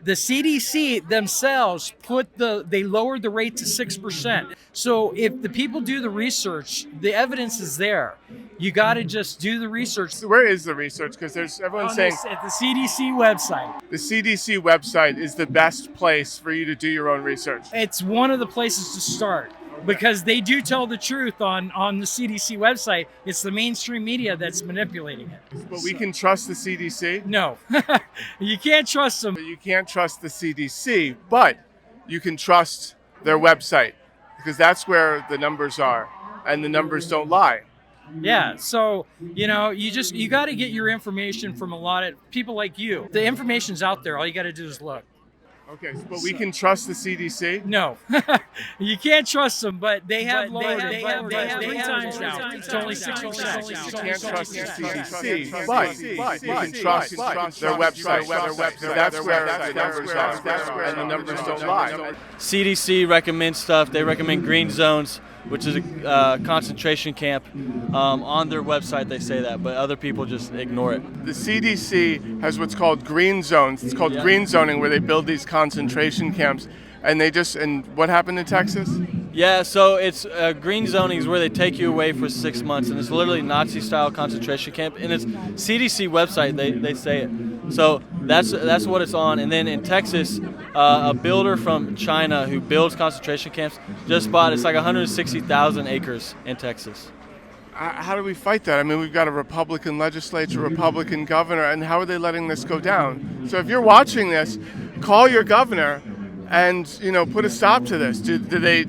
The CDC themselves they lowered the rate to 6%. So if the people do the research, the evidence is there. You got to just do the research. So where is the research? Because everyone's saying At the CDC website. the CDC website is the best place for you to do your own research. It's one of the places to start because they do tell the truth on the CDC website. It's the mainstream media that's manipulating it. But we can trust the CDC? No, you can't trust them. You can't trust the CDC, but you can trust their website because that's where the numbers are, and the numbers don't lie. Yeah, so you got to get your information from a lot of people like you. The information's out there. All you got to do is look. Okay, but we can trust the CDC? No, you can't trust them, but they have lowered it. They have 3 times now. It's only 6%. You can't trust the CDC, but you can trust their website. That's where the numbers are, and the numbers don't lie. CDC recommends stuff. They recommend green zones, which is a concentration camp. On their website they say that, but other people just ignore it. The CDC has what's called green zones. It's called green zoning, where they build these concentration camps. And what happened in Texas? Yeah, so it's green zoning is where they take you away for 6 months, and it's literally Nazi-style concentration camp. And it's CDC website, they say it. So that's what it's on. And then in Texas, a builder from China who builds concentration camps just bought, it's like 160,000 acres in Texas. How do we fight that? I mean, we've got a Republican legislature, Republican governor, and how are they letting this go down? So if you're watching this, call your governor and put a stop to this. Do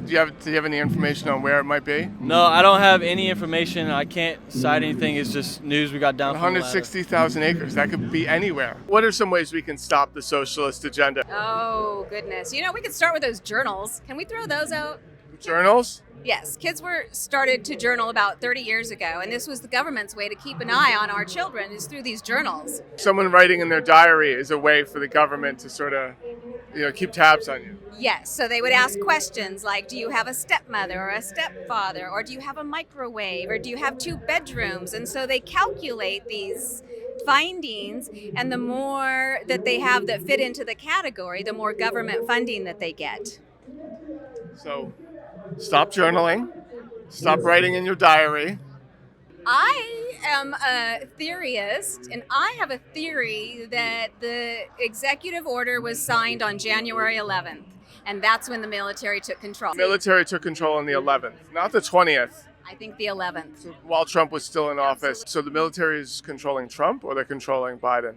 you have any information on where it might be? No, I don't have any information. I can't cite anything. It's just news we got down from 160,000 acres. That could be anywhere. What are some ways we can stop the socialist agenda? Oh, goodness. We could start with those journals. Can we throw those out? Journals? Yes, kids were started to journal about 30 years ago, and this was the government's way to keep an eye on our children is through these journals. Someone writing in their diary is a way for the government to sort of, keep tabs on you. Yes, so they would ask questions like, do you have a stepmother or a stepfather, or do you have a microwave, or do you have 2 bedrooms? And so they calculate these findings, and the more that they have that fit into the category, the more government funding that they get. So stop journaling, stop writing in your diary. I am a theorist, and I have a theory that the executive order was signed on January 11th, and that's when the military took control. The military took control on the 11th, not the 20th. I think the 11th. So while Trump was still in office. So the military is controlling Trump, or they're controlling Biden?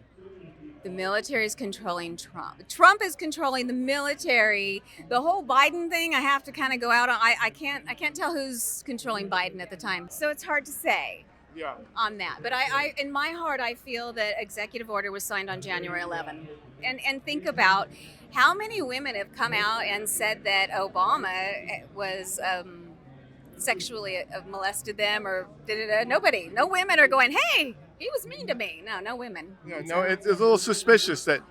The military is controlling Trump. Trump is controlling the military. The whole Biden thing, I have to kind of go out on. I can't tell who's controlling Biden at the time. So it's hard to say on that. But I in my heart, I feel that executive order was signed on January 11th. And think about how many women have come out and said that Obama was sexually molested them or nobody. No women are going, hey, he was mean to me. No women. Yeah, no, it's a little suspicious that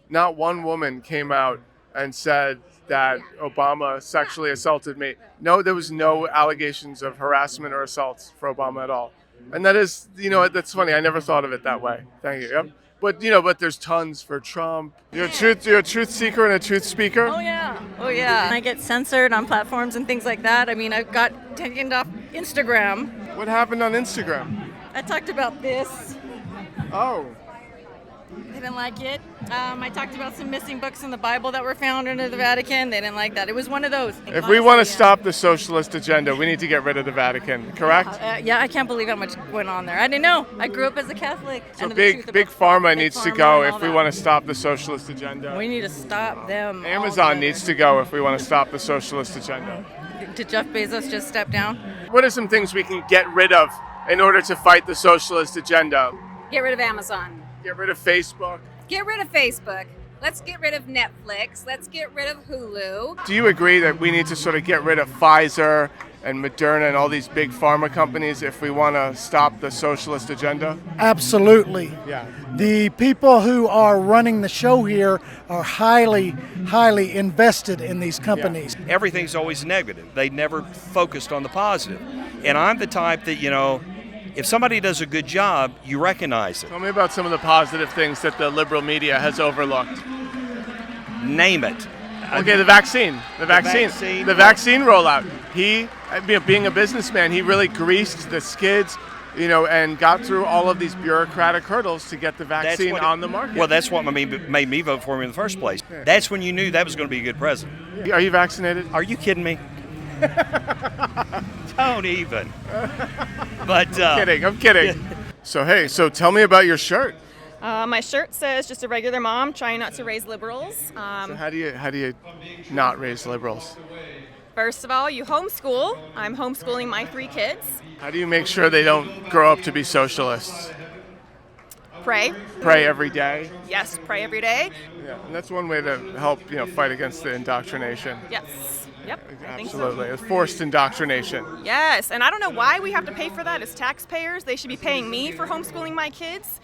not one woman came out and said that Obama sexually assaulted me. No, there was no allegations of harassment or assault for Obama at all. And that is, that's funny. I never thought of it that way. Thank you. Yep. But there's tons for Trump. You're a truth seeker and a truth speaker? Oh yeah. I get censored on platforms and things like that. I mean, I got taken off Instagram. What happened on Instagram? I talked about this. Oh. They didn't like it. I talked about some missing books in the Bible that were found under the Vatican. They didn't like that. It was one of those. If we want to stop the socialist agenda, we need to get rid of the Vatican, correct? Yeah, I can't believe how much went on there. I didn't know. I grew up as a Catholic. So big pharma needs to go if we want to stop the socialist agenda. We need to stop them. Amazon needs to go if we want to stop the socialist agenda. Did Jeff Bezos just step down? What are some things we can get rid of in order to fight the socialist agenda? Get rid of Amazon. Get rid of Facebook. Get rid of Facebook. Let's get rid of Netflix. Let's get rid of Hulu. Do you agree that we need to sort of get rid of Pfizer and Moderna and all these big pharma companies if we want to stop the socialist agenda? Absolutely. Yeah. The people who are running the show here are highly invested in these companies. Yeah. Everything's always negative. They never focused on the positive. And I'm the type that, if somebody does a good job, you recognize it. Tell me about some of the positive things that the liberal media has overlooked. name it. Okay, the vaccine rollout. He, being a businessman, he really greased the skids, and got through all of these bureaucratic hurdles to get the vaccine on the market. Well, that's what made me vote for him in the first place. That's when you knew that was going to be a good president. Are you vaccinated? Are you kidding me? Don't even. But I'm kidding. So tell me about your shirt. My shirt says just a regular mom trying not to raise liberals. So how do you not raise liberals? First of all, you homeschool. I'm homeschooling my 3 kids. How do you make sure they don't grow up to be socialists? Pray. Pray every day. Yes, pray every day. Yeah, and that's one way to help fight against the indoctrination. Yes. Yep. I think Absolutely, so. it's forced indoctrination. Yes, and I don't know why we have to pay for that as taxpayers. They should be paying me for homeschooling my kids.